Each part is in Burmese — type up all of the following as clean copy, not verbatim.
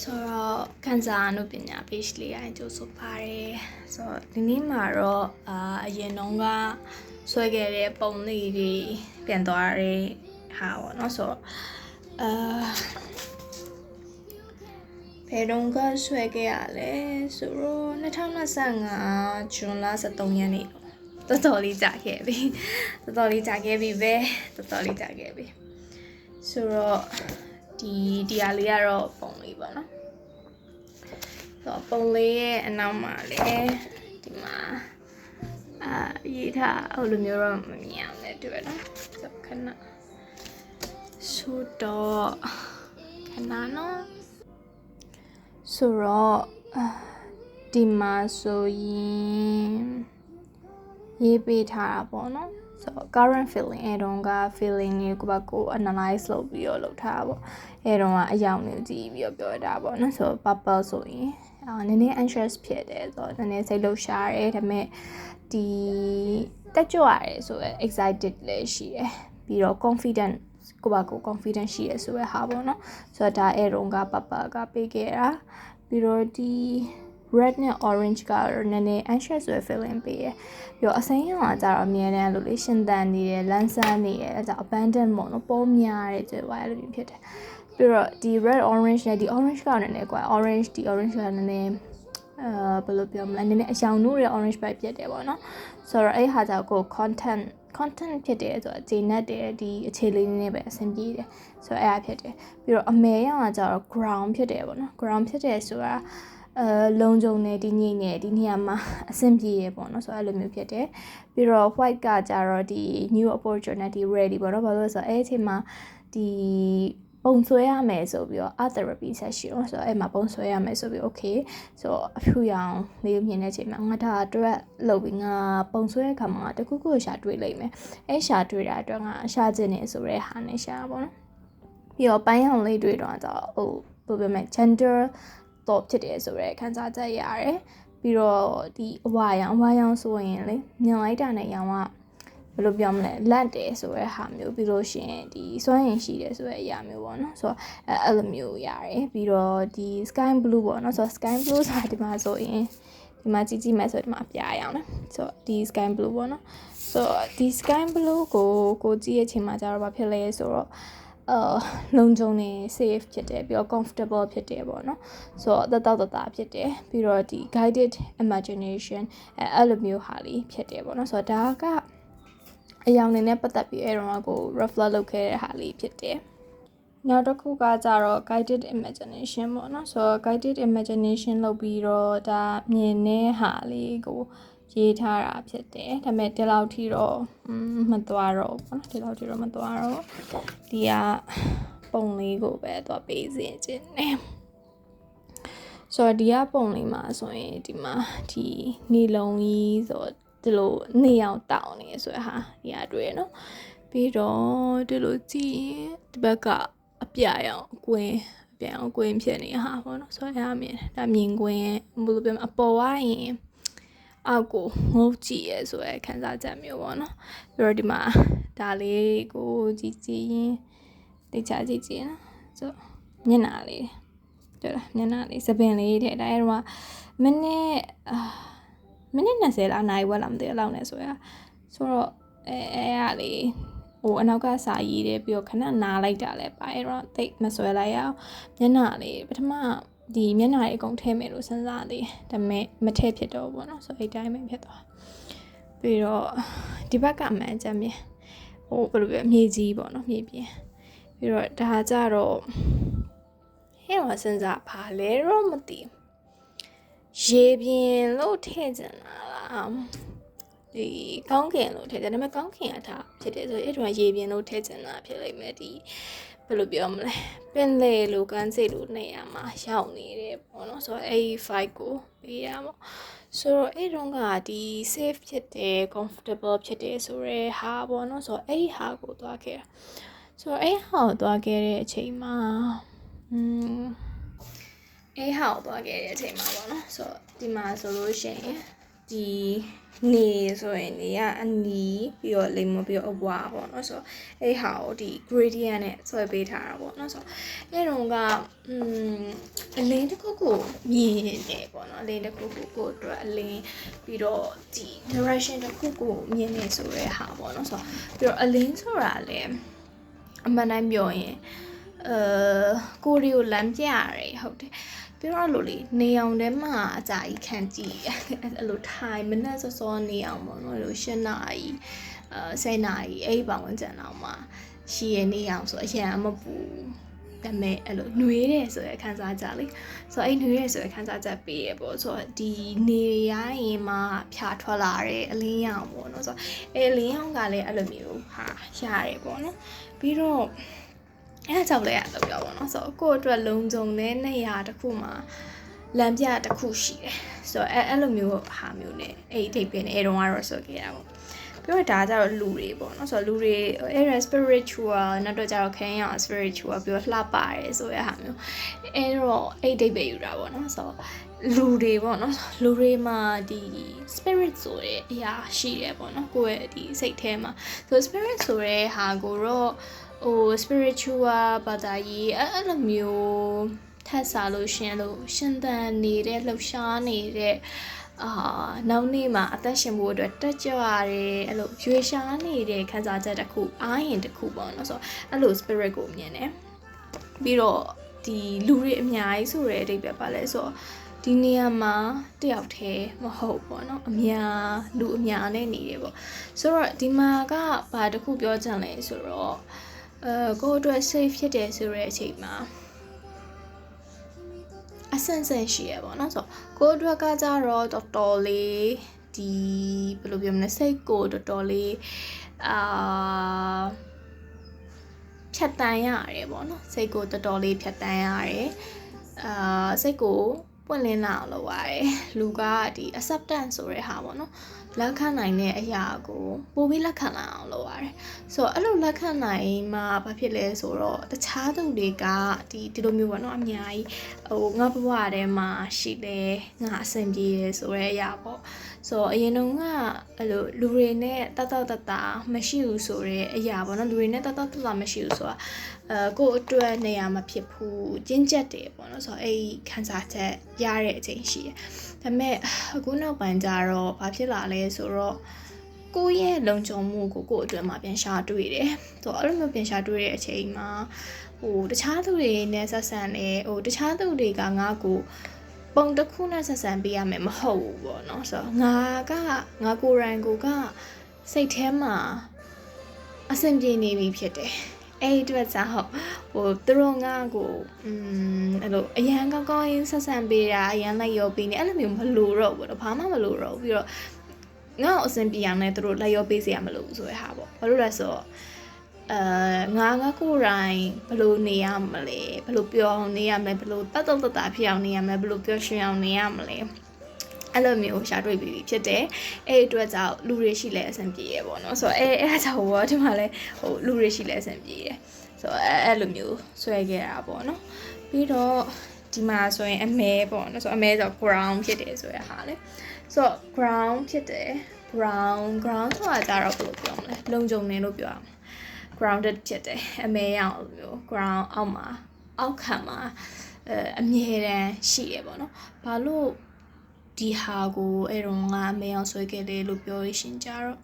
ဆိုတော့ခန်းစားနုပညာ page လေးအရင်ကြိုးဆိုပါတယ်ဆိုတော့ဒီနေ့မှာတော့အရင်တုန်းကဆွဲခဲ့တဲ့ပုံလေးတွေပြန်သွားတဲ့ဟာပေါ့နော်ဆိုတော့ဘယ်တုန်းကဆွဲခဲ့ရလဲဆိုတော့2025ဇွန်လ23ရက်နေ့တော်တော်လေးကြာခဲ့ပြီပဲတော်တော်လေးကြာခဲ့ပြီဆိုတော့ဒီဟာလေးကတော့ပုံလေးပေါ့နော်ဆိုတော့ပုံလေးရဲ့အနောက်မှာလည်းဒီမှာရေးထားဟိုလိုမျိုးတော့မမြင်အောင်လည်းတွေ့နော်ဆိုခဏဆိုတော့ခဏနော်ဆိုတော့ဒီမှာဆိုရင်ရေးပေးထားတာပေါ့နော်ဆိုတော့ current feeling အဲတုန်းက feeling တွေကိုပါကို analyze လုပ်ပြီးတော့လုပ်ထားတာပေါ့အဲတုန်းကအယောင်တွေကြည့်ပြီးတော့ပြောတာပေါ့နော်ဆိုတော့ purple ဆိုရင်နည်းနည်း anxious ဖြစ်တယ်ဆိုတော့နည်းနည်းစိတ်လှုပ်ရှားတယ်ဒါပေမဲ့ဒီတက်ကြွရတယ်ဆိုတော့ excited လည်းရှိတယ်ပြီးတော့ confident ကိုပါကို confident ရှိရဆိုတဲ့ဟာပေါ့နော်ဆိုတော့ဒါအဲတုန်းက purple ကပေးခဲ့တာပြီးတော့ဒီ red နဲ့ orange ကတော့နည်းနည်း anxious ဆိုတဲ့ feeling ပေးရပြီးတော့အစိမ်းရောင်ကကြတော့အမြဲတမ်းလို့လေရှင်သန်နေတယ်လန်းဆန်းနေတယ်အဲဒါ abandon ပေါ့နော်ပေါ်များတယ်ကျတော့အဲ့လိုမျိုးဖြစ်တယ်ပြီးတော့ဒီ red orange နဲ့ဒီ orange ကလည်းနည်းနည်းကွာ orange ကလည်းနည်းနည်းဘယ်လိုပြောမလဲနည်းနည်းအရောင်နိုးတဲ့ orange ပဲဖြစ်တယ်ပေါ့နော်ဆိုတော့အဲ့ဟာကြောင့်ကို content ဖြစ်တယ်ဆိုတော့ဂျေနက်တယ်ဒီအခြေလေးနဲ့ပဲအဆင်ပြေတယ်ဆိုတော့အဲ့ဒါဖြစ်တယ်ပြီးတော့အမဲရောင်ကကြတော့ ground ဖြစ်တယ်ပေါ့နော် ground ဖြစ်တယ်ဆိုတာလုံခြုံနေဒီညိနေဒီနေရာမှာအဆင်ပြေရပေါ့နော်ဆိုတော့အဲ့လိုမျိုးဖြစ်တယ်ပြီးတော့ white ကကြတော့ဒီ new opportunity ready ပေါ့နော်ဘာလို့လဲဆိုတော့အဲ့အချိန်မှာဒီပုံဆွဲရမယ်ဆိုပြီးတော့ art therapy session ဆိုတော့အဲ့မှာပုံဆွဲရမယ်ဆိုပြီး okay ဆိုတော့အဖြူရောင်လေးမြင်တဲ့အချိန်မှာငါဒါအတွက်လုပ်ပြီးငါပုံဆွဲတဲ့အခါမှာတခုခုရှာတွေ့လိမ့်မယ်အဲ့ရှာတွေ့တာအတွက်ငါရှာကျင်နေဆိုတဲ့ဟာနဲ့ရှာပါတော့ပြီးတော့ပိုင်းအောင်လေးတွေ့တော့ဟိုဘယ်လိုပြောမလဲ gender top ဖြစ်တယ်ဆိုရဲခန်းစားချက်ရတယ်ပြီးတော့ဒီအဝါရောင်ဆိုရင်လေမြင်လိုက်တာနဲ့ရောင်ကဘယ်လိုပြောမလဲလက်တယ်ဆိုရဲဟာမျိုးပြီးလို့ရှိရင်ဒီစွမ်းရင်ရှိတယ်ဆိုရဲအရာမျိုးပေါ့နော်ဆိုတော့အဲ့လိုမျိုးရတယ်ပြီးတော့ဒီ sky blue ပေါ့နော်ဆိုတော့ sky blue ဆိုတာဒီမှာဆိုရင်ဒီမှာကြည့်မယ်ဆိုတော့ဒီမှာအပြာရောင်တယ်ဆိုတော့ဒီ sky blue ပေါ့နော်ဆိုတော့ဒီ sky blue ကိုကြည့်ရဲ့အချိန်မှာကျတော့ဘာဖြစ်လဲဆိုတော့လုံခြုံနေ safe ဖြစ်တယ်ပြီးတော့ comfortable ဖြစ်တယ်ပေါ့နော်ဆိုတော့တဖြစ်တယ်ပြီးတော့ဒီ guided imagination အဲ့လိုမျိုးဟာလေးဖြစ်တယ်ပေါ့နော်ဆိုတော့ဒါကအယောင်နေနဲ့ပတ်သက်ပြီးအဲ့တော့ကို reflect လုပ်ခဲ့တဲ့ဟာလေးဖြစ်တယ်နောက်တစ်ခုကကြတော့ guided imagination ပေါ့နော်ဆိုတော့ guided imagination လုပ်ပြီးတော့ဒါမြင်တဲ့ဟာလေးကိုရေးထားတာဖြစ်တယ်ဒါပေမဲ့ဒီလောက်ထိတော့မသွားတော့ဘူးပေါ့နော်ဒီလောက်ထိတော့မသွားတော့ဒီကပုံလေးကိုပဲသွားပေးစီခြင်းနဲ့ဆိုတော့ဒီကပုံလေးမှာဆိုရင်ဒီမှာဒီနေလုံးကြီးဆိုဒီလိုနေအောင်တောင်းနေဆိုရဟာဒီကတွေ့ရနော်ပြီးတော့ဒီလိုကြည့်ရင်ဒီဘက်ကအပြရောင်အကွင်းဖြစ်နေဟာပေါ့နော်ဆိုရမြင်ဒါမြင်ကွင်းဘယ်လိုပြောမလဲအပေါ်ဝိုင်းရင်အောက်ကိုငုတ်ကြည့်ရဲဆိုရခန်းစားချက်မျိုးပေါ့နော်ပြီးတော့ဒီမှာဒါလေးကိုကြည့်ရင်တိတ်ချကြည့်နော်ဆိုမျက်နှာလေးတွေ့လားမျက်နှာလေးစပင်လေးတဲ့ဒါရဲတော့မိနစ်20လားနိုင်ဝက်လားမသိဘူးလောက်နေဆိုတော့အဲ့ရလေးဟိုအနောက်ကစာရေးတယ်ပြီးတော့ခဏနားလိုက်တာလဲပါအဲ့တော့တိတ်မဆွဲလိုက်ရအောင်မျက်နှာလေးပထမဒီမျက်နှာလေးအကုန်ထည့်မယ်လို့စဉ်းစားသေးတယ်ဒါပေမဲ့မထည့်ဖြစ်တော့ဘူးပေါ့နော်ဆိုအဲ့တိုင်းပဲဖြစ်သွားပြီးတော့ဒီဘက်ကအမှန်ချက်မြင်ဟိုဘယ်လိုပြောမြေကြီးပေါ့နော်မြေပြင်ပြီးတော့ဒါကြတော့ဟဲ့မစဉ်းစားပါလဲတော့မသိရေပြင်လို့ထည့်ကြလားဒီကောင်းကင်လို့ထည့်ကြတယ်ဒါပေမဲ့ကောင်းကင်ကထားဖြစ်တယ်ဆိုရင်အဲ့တော့ရေပြင်လို့ထည့်ကြတာဖြစ်လိမ့်မယ်ဒီဘယ်လိုပြောမလဲပင်လေလိုကန်းစိတ်လိုနေရာမှာရောက်နေတယ်ပေါ့နော်ဆိုတော့အဲ့ဒီ fight ကိုပေးရမှာဆိုတော့အဲ့တော့ကဒီ safe ဖြစ်တယ် comfortable ဖြစ်တယ်ဆိုရဲဟာပေါ့နော်ဆိုတော့အဲ့ဒီဟာကိုသွားခဲ့တာဆိုတော့အဲ့ဟာကိုသွားခဲ့တဲ့အချိန်မှာအဲ့ဟာကိုသွားခဲ့တဲ့အချိန်မှာပေါ့နော်ဆိုတော့ဒီမှာဆိုလို့ရှိရင် ဒီနေဆိုရင်နေကအနီပြီးတော့လိမ်မပြီးတော့အဝါပေါ့နော်ဆိုတော့အဲ့ဟာကိုဒီ gradient နဲ့ဆွဲပေးထားတာပေါ့နော်ဆိုတော့အဲ့တော့ကအလင်းတစ်ခုကိုမြင်နေပေါ့နော်အလင်းတစ်ခုကိုအတွက်အလင်းပြီးတော့ဒီ direction တစ်ခုကိုမြင်နေဆိုတဲ့ဟာပေါ့နော်ဆိုတော့ပြီးတော့အလင်းဆိုတာလည်းအမှန်တိုင်းပြောရင်ကိုရီကိုလမ်းပြရတယ်ဟုတ်တယ်ပြီးတော့လို့လေနေအောင်ထဲမှာအကြာကြီးခံကြည့်အဲ့လိုထိုင်မနဲ့စောစောနေအောင်ပေါ့နော်လို့8နာရီ10နာရီအဲ့ပါဝင်ကြအောင်မှာရှိရနေအောင်ဆိုအရင်မပူဒါပေမဲ့အဲ့လိုနှွေးတယ်ဆိုရခန်းစားကြလေဆိုတော့အဲ့နှွေးတယ်ဆိုရခန်းစားချက်ပေးရပေါ့ဆိုတော့ဒီနေရရင်မှဖြာထွက်လာတဲ့အလင်းရောင်ပေါ့နော်ဆိုတော့အဲ့အလင်းရောင်ကလည်းအဲ့လိုမျိုးဟာရတယ်ပေါ့နော်ပြီးတော့အဲ့ဒါကြောင့်လည်းအဲ့လိုပြောပါတော့ဆိုတော့ကိုယ့်အတွက်လုံခြုံတဲ့နေရာတစ်ခုမှာလမ်းပြတစ်ခုရှိတယ်ဆိုတော့အဲ့လိုမျိုးဟာမျိုးနဲ့အဲ့ဒီအဓိပ္ပာယ်နဲ့အဲ့တော့ကတော့ဆိုခဲ့တာပေါ့ပြီးတော့ဒါကြတော့လူတွေပေါ့နော်ဆိုတော့လူတွေအဲ့ spiritual နောက်တော့ကြတော့ခရမ်းရောင် spiritual ပြီးတော့လှပါတယ်ဆိုရဟာမျိုးအဲ့တော့အဲ့အဓိပ္ပာယ်ယူတာပေါ့နော်ဆိုတော့လူတွေပေါ့နော်လူတွေမှာဒီ spirit ဆိုတဲ့အရာရှိတယ်ပေါ့နော်ကိုယ့်ရဲ့ဒီစိတ်ထဲမှာဆို spirit ဆိုတဲ့ဟာကိုတော့spiritual ဘာသာရေးအဲ့လိုမျိုးထပ်စားလို့ရှင်လို့ရှင်သန်နေတဲ့လှူရှားနေတဲ့နောက်နေ့မှာအသက်ရှင်ဖို့အတွက်တက်ကြွရတယ်အဲ့လိုရွေရှားနေတဲ့ခံစားချက်တစ်ခုအားရင်တစ်ခုပေါ့နော်ဆိုတော့အဲ့လို spirit ကိုမြင်တယ်ပြီးတော့ဒီလူတွေအများကြီးဆိုတဲ့အဓိပ္ပာယ်ပါလဲဆိုတော့ဒီနေရာမှာတယောက်တည်းမဟုတ်ပေါ့နော်အများလူအများနဲ့နေတယ်ပေါ့ဆိုတော့ဒီမှာကဘာတစ်ခုပြောချင်လဲဆိုတော့ကိုယ့်အတွက် safe ဖြစ်တယ်ဆိုတဲ့အချိန်မှာအဆင့်ဆင့်ရှိရပါတော့ဆိုတော့ကိုယ့်အတွက်ကကြတော့တော်တော်လေးဒီဘယ်လိုပြောမလဲစိတ်ကိုတော်တော်လေးဖြတ်တန်းရတယ်ပေါ့နော်စိတ်ကိုတော်တော်လေးဖြတ်တန်းရတယ်စိတ်ကိုပွင့်လင်းလာအောင်လုပ်ရတယ်လူကဒီ acceptance ဆိုတဲ့ဟာပေါ့နော်လက်ခံနိုင်တဲ့အရာကိုပိုပြီးလက်ခံနိုင်အောင်လုပ်ရတယ်ဆိုတော့အဲ့လိုလက်ခံနိုင်မှဘာဖြစ်လဲဆိုတော့တခြားသူတွေကဒီလိုမျိုးပေါ့နော်အများကြီးငါဘဝထဲမှာရှိတယ်ငါအဆင်ပြေတယ်ဆိုတဲ့အရာပေါ့ဆိုတော့အရင်တုန်းကအဲ့လိုလူတွေနဲ့တတမရှိဘူးဆိုတဲ့အရာပေါ့နော်လူတွေနဲ့တမရှိဘူးဆိုတာကိုယ့်အတွက်နေရာမဖြစ်ဘူးကျဉ်ကျက်တယ်ပေါ့နော်ဆိုတော့အဲ့ခံစားချက်ရတဲ့အချိန်ရှိတယ်ဒါပေမဲ့အခုနောက်ပိုင်းကျတော့ဘာဖြစ်လာလဲဆိုတော့ကိုယ့်ရဲ့လုံခြုံမှုကိုကိုယ့်အတွက်မှာပြန်ရှာတွေ့တယ်ဆိုတော့အဲ့လိုမျိုးပြန်ရှာတွေ့တဲ့အချိန်မှာတခြားသူတွေနဲ့ဆက်ဆံတယ်တခြားသူတွေကငါ့ကိုပုံတစ်ခုနဲ့ဆက်ဆံပေးရမယ်မဟုတ်ဘူးပေါ့နော်ဆိုတော့ငါကိုယ်တိုင်ကစိတ်ထဲမှာအဆင်ပြေနေပြီဖြစ်တယ်အဲ့ဒီအတွက်ကြောင့်သူတို့ငါ့ကိုအဲ့လိုအရန်ကောင်းရင်ဆက်ဆံပေးတာအရန်လိုက်ရောပေးနေအဲ့လိုမျိုးမလိုတော့ဘူးတော့ဘာမှမလိုတော့ဘူးပြီးတော့ငါ့ကိုအဆင်ပြေအောင်နဲ့သူတို့လိုက်ရောပေးစရာမလိုဘူးဆိုတဲ့ဟာပေါ့ဘာလို့လဲဆိုတော့ငါကိုယ်တိုင်ဘယ်လိုနေရမလဲဘယ်လိုပြောအောင်နေရမလဲဘယ်လိုတတ်ဖြစ်အောင်နေရမလဲဘယ်လိုပြောရှင်အောင်နေရမလဲအဲ့လိုမျိုးရှာတွေ့ပြီးဖြစ်တယ်အဲ့အတွက်ကြောင့်လူတွေရှိလဲအဆင်ပြေရပေါ့နော်ဆိုတော့အဲ့ဒါကြောင့်ဒီမှာလဲလူတွေရှိလဲအဆင်ပြေတယ်ဆိုတော့အဲ့လိုမျိုးဆွဲခဲ့တာပေါ့နော်ပြီးတော့ဒီမှာဆိုရင်အမဲပေါ့နော်ဆိုတော့အမဲဆို ground ဖြစ်တယ်ဆိုရဟာလေဆိုတော့ ground ဖြစ်တယ် ground ဆိုတာကြတော့ဘယ်လိုပြောမလဲလုံခြုံနေလို့ပြောရမှာ grounded ဖြစ်တယ်အမဲရအောင်မျိုး ground အောက်ခံမှာအမြဲတမ်းရှိရပေါ့နော်ဘာလို့ဒီဟာကိုအဲ့တော့ငါအမဲအောင်ဆွဲခဲ့တယ်လို့ပြောရရှင်ကြတော့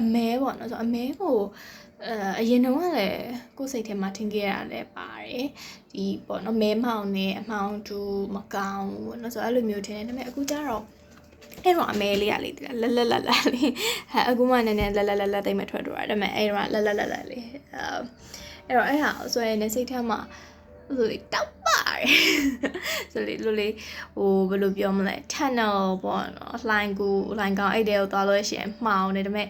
အမဲပေါ့နော်ဆိုအမဲကိုအရင်တုန်းကလည်းကိုယ်စိတ်ထဲမှာထင်ခဲ့ရတာလည်းပါတယ်ဒီပေါ့နော်မဲမောင်နဲ့အမောင်တူမကောင်းဘူးပေါ့နော်ဆိုအဲ့လိုမျိုးထင်တယ်ဒါပေမဲ့အခုကျတော့အဲ့တော့အမဲလေးရလေလလေးအခုမှနည်းနည်းလတိတ်မထွက်တော့တာဒါပေမဲ့အဲ့တော့လလေးအဲ့တော့အဲ့ဟာဆိုရင်စိတ်ထဲမှာဆိုတောက်ပါတယ်ဆိုလေလိုလေဘယ်လိုပြောမလဲ tunnel ပေါ့နော်လိုင်းကောင်းအဲ့တဲကိုသွားလို့ရှိရင်မှောင်နေဒါပေမဲ့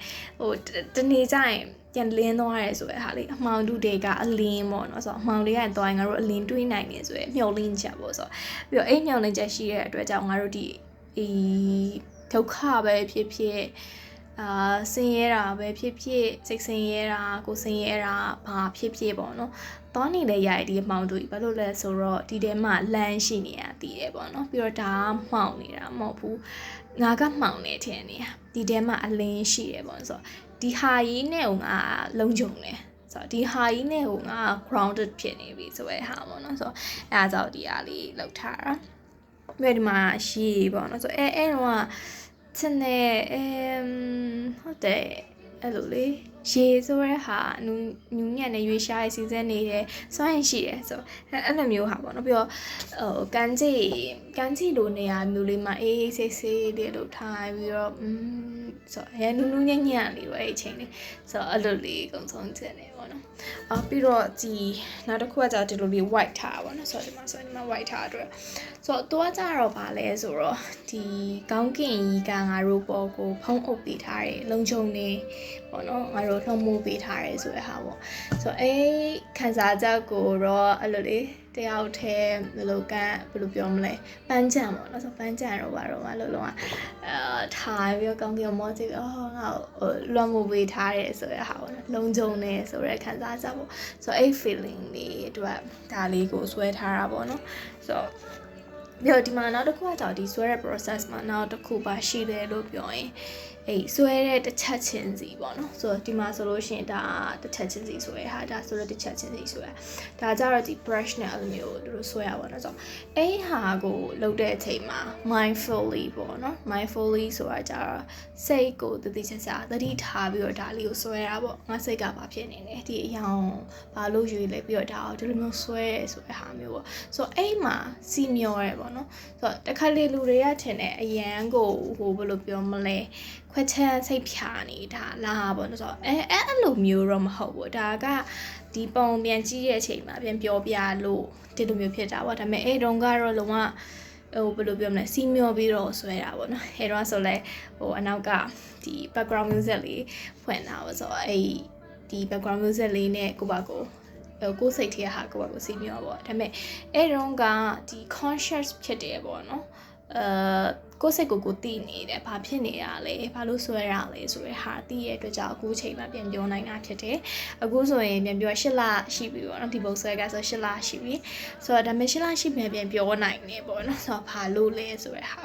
တနေ့ကျရင်ပြန်လင်းသွားရဲဆိုတဲ့ဟာလေးအမှောင်တူတွေကအလင်းပေါ့နော်ဆိုတော့အမှောင်လေးကသွားရင်ငါတို့အလင်းတွေးနိုင်နေဆိုရယ်မျောလင်းချက်ပေါ့ဆိုတော့ပြီးတော့အဲ့မျောလင်းချက်ရှိတဲ့အတွက်ကြောင့်ငါတို့ဒီဒုက္ခပဲဖြစ် ဆင်းရဲတာပဲဖြစ်ဖြစ်စိတ်ဆင်းရဲတာကိုဆင်းရဲတာဘာဖြစ်ဖြစ်ပေါ့နော်သွားနေတဲ့ရိုက်ဒီအမောင်တို့ဘာလို့လဲဆိုတော့ဒီထဲမှာလမ်းရှိနေရတည်တယ်ပေါ့နော်ပြီးတော့ဒါကမှောင်နေတာမဟုတ်ဘူးငါကမှောင်နေတယ်နေဒီထဲမှာအလင်းရှိတယ်ပေါ့ဆိုတော့ဒီဟာကြီးနဲ့ဟိုငါလုံခြုံတယ်ဆိုတော့ဒီဟာကြီးနဲ့ဟိုငါ grounded ဖြစ်နေပြီဆိုရဲဟာပေါ့နော်ဆိုတော့အဲဒါကြောင့်ဒီအားလေးလောက်ထားတာပြီးဒီမှာရှိပေါ့နော်ဆိုတော့အဲတော့ချက်နဲ့ဟုတ်တယ်အဲ့လိုလေရေဆိုရဲဟာနူးညံ့နေရွေးရှားရေးစီစဉ်နေတယ်စွမ်းရည်ရှိတယ်ဆိုအဲ့လိုမျိုးဟာပေါ့နော်ပြီးတော့ကန်းကြီးလိုနေရာမျိုးလေးမှာအေးဆေးဆေးလေးလို့ထားပြီးတော့ဆိုရဲနူးညံ့လေးပဲအဲ့အချိန်လေးဆိုအဲ့လိုလေးအကုန်ဆုံးချက်နေပေါ့နော်ပြီးတော့ဒီနောက်တစ်ခုကကြာဒီလိုလေး white ထားပါနော်ဆိုတော့ဒီမှာ white ထားအတွက်ဆိုတော့တော့ကြတော့ဗာလဲဆိုတော့ဒီကောင်းကင်ကြီးကငါတို့ပေါ်ကိုဖုံးအုပ်ပေးထားတယ်လုံခြုံနေပေါ့နော်ငါတို့လှုံ့မိုးပေးထားရဲဆိုရဟာပေါ့ဆိုတော့ခန်းစားချက်ကိုတော့အဲ့လိုလေတယောက်တည်းဘယ်လိုပြောမလဲပန်းချံပေါ့နော်ဆိုပန်းချံတော့ဘာတော့မလို့လုံးဝထားပြီးတော့ကောင်းကင်မောကြည့်ငါလွှမ်းမိုးပေးထားရဲဆိုရဟာပေါ့နော်လုံခြုံနေဆိုရခန်းစားချက်ပေါ့ဆိုတော့feeling လေးအတွက်ဒါလေးကိုဆွဲထားတာပေါ့နော်ဆိုတော့ပြီးတော့ဒီမှာနောက်တစ်ခုကကြောင့်ဒီဆွဲတဲ့ process မှာနောက်တစ်ခုပါရှိတယ်လို့ပြောရင်ဆွဲတဲ့တစ်ချက်ချင်းစီပေါ့နော်ဆိုတော့ဒီမှာဆိုလို့ရှိရင်ဒါတစ်ချက်ချင်းစီဆွဲဟာဒါဆိုတော့တစ်ချက်ချင်းစီဆွဲဒါကြတော့ဒီ brush နဲ့အဲ့လိုမျိုးတို့ဆွဲရပါတော့ဆိုတော့ဟာကိုလုပ်တဲ့အချိန်မှာ mindfully ပေါ့နော် mindfully ဆိုတာကြတော့စိတ်ကိုတတိချာချာသတိထားပြီးတော့ဒါလေးကိုဆွဲတာပေါ့ငါစိတ်ကဘာဖြစ်နေလဲဒီအယောင်ဘာလို့ရွေးလဲပြီးတော့ဒါကိုဒီလိုမျိုးဆွဲရဲဆိုတဲ့ဟာမျိုးပေါ့ဆိုတော့မှာစီမျောရဲပေါ့နော်ဆိုတော့တခါလေလူတွေကထင်တယ်အရန်ကိုဟိုဘယ်လိုပြောမလဲခွက်ချမ်းစိတ်ဖြာနေတာလားပေါ့နော်ဆိုတော့အဲ့လိုမျိုးတော့မဟုတ်ဘူးဒါကဒီပုံပြန်ကြည့်တဲ့အချိန်မှာပြန်ပြောပြလို့ဒီလိုမျိုးဖြစ်တာပေါ့ဒါပေမဲ့တုန်းကတော့လုံးဝဟိုဘယ်လိုပြောမလဲစီမျောပြီးတော့ဆွဲတာပေါ့နော်တော့ဆိုလဲဟိုအနောက်ကဒီ background music လေးဖွင့်တာပေါ့ဆိုတော့ဒီ background music လေးနဲ့ကိုပါကိုစိတ်ထဲဟာကိုပါကိုစီမျောပေါ့ဒါပေမဲ့တုန်းကဒီ conscious ဖြစ်တယ်ပေါ့နော်ကိုယ်စိတ်ကိုတည်နေတယ်ဘာဖြစ်နေရလဲဘာလို့ဆွဲရလဲဆိုရဟာတည်ရဲ့အတွက်ကြောင့်အခုချိန်မှာပြန်ပြောနိုင်တာဖြစ်တယ်အခုဆိုရင်ပြန်ပြော8လရှိပြီပေါ့နော်ဒီပုံဆွဲကဆို8လရှိပြီဆိုတော့ဒါပေမဲ့8လရှိပြန်ပြောနိုင်နေပေါ့နော်ဆိုတော့ဘာလို့လဲဆိုရဟာ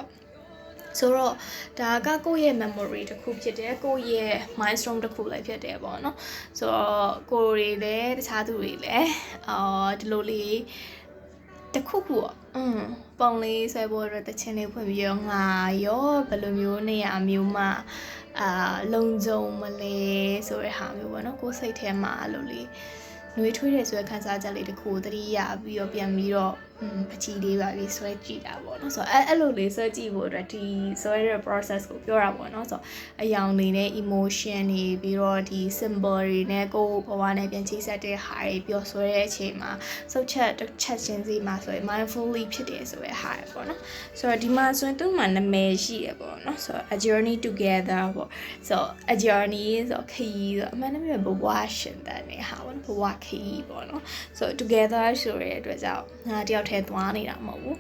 ဆိုတော့ဒါကကိုယ့်ရဲ့ memory တစ်ခုဖြစ်တယ်ကိုယ့်ရဲ့ milestone တစ်ခုလည်းဖြစ်တယ်ပေါ့နော်ဆိုတော့ကိုယ်တွေလည်းတခြားသူတွေလည်းဒီလိုလေးတခုခုပုံလေးဆွဲဖို့အတွက်တချင်းလေးဖွင့်ပြီးရောငါရောဘယ်လိုမျိုးနေရာမျိုးမှလုံခြုံမလဲဆိုတဲ့ဟာမျိုးပေါ့နော်ကိုယ်စိတ်ထဲမှာအဲ့လိုလေးနှွေးထွေးတဲ့ဆွဲခန်းစားချက်လေးတစ်ခုသတိရပြီးတော့ပြန်ပြီးတော့အချီလေးပါပြီးဆွဲကြည့်တာပေါ့နော်ဆိုတော့အဲ့လိုလေးဆွဲကြည့်ဖို့အတွက်ဒီဆွဲတဲ့ process ကိုပြောတာပေါ့နော်ဆိုတော့အယောင်တွေနဲ့ emotion တွေပြီးတော့ဒီ symbol တွေနဲ့ကိုယ်ဘဝနဲ့ပြန်ချိတ်ဆက်တဲ့ဟာတွေပြောဆွဲတဲ့အချိန်မှာစုပ်ချက်တစ်ချက်ချင်းစီမှာဆိုရင် mindfully ဖြစ်တယ်ဆိုတဲ့ဟာပေါ့နော်ဆိုတော့ဒီမှာဆိုရင်သူ့မှာနာမည်ရှိရပေါ့နော်ဆိုတော့ a journey together ပေါ့ဆိုတော့ a journey ဆိုခရီးဆိုအမှန်တကယ်ဘဝရှင်တဲ့နေဟာပေါ့ဘဝခရီးပေါ့နော်ဆိုတော့ together ဆိုတဲ့အတွက်ကြောင့်ငါတယောက်တည်းသွားနေတာမဟုတ်ဘူး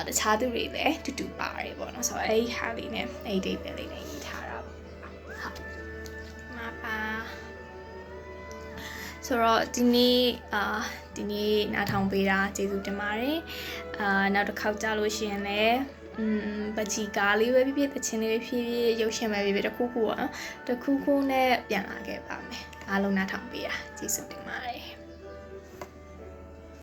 တခြားသူတွေလည်းတူပါတယ်ပေါ့နော်ဆိုတော့အဲ့ဒီဟာလေးနဲ့အဲ့ဒီ date လေးနဲ့ရေးထားတာပေါ့ဟုတ်မှာပါဆိုတော့ဒီနေ့နားထောင်ပေးတာကျေးဇူးတင်ပါတယ်နောက်တစ်ခေါက်ကြာလို့ရှိရင်လည်းပချီကားလေးပဲဖြစ်ဖြစ်တချင်းလေးပဲဖြစ်ဖြစ်ရုပ်ရှင်ပဲဖြစ်ဖြစ်တစ်ခုခုပေါ့နော်တစ်ခုခုနဲ့ပြန်လာခဲ့ပါမယ်အားလုံးနားထောင်ပေးတာကျေးဇူးတင်ပါတယ်